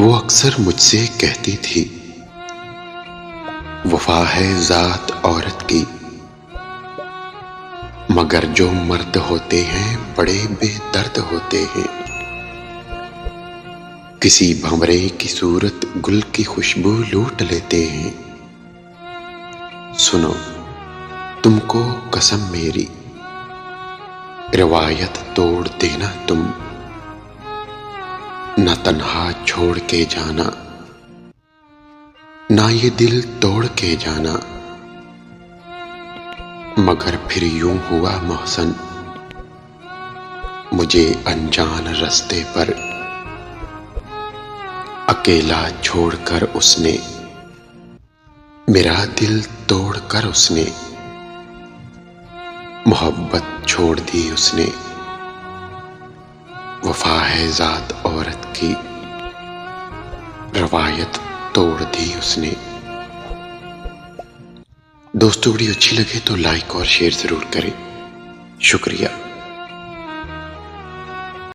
वो अक्सर मुझसे कहती थी, वफा है जात औरत की, मगर जो मर्द होते हैं बड़े बेदर्द होते हैं। किसी भंवरे की सूरत गुल की खुशबू लूट लेते हैं। सुनो तुमको कसम मेरी, रिवायत तोड़ देना तुम, न तन्हा छोड़ के जाना, ना ये दिल तोड़ के जाना। मगर फिर यूं हुआ मोहसन, मुझे अनजान रास्ते पर अकेला छोड़कर उसने, मेरा दिल तोड़कर उसने, मोहब्बत छोड़ दी उसने। वफा है जात औरत की, रवायत तोड़ दी उसने। दोस्तों वीडियो अच्छी लगे तो लाइक और शेयर जरूर करें। शुक्रिया।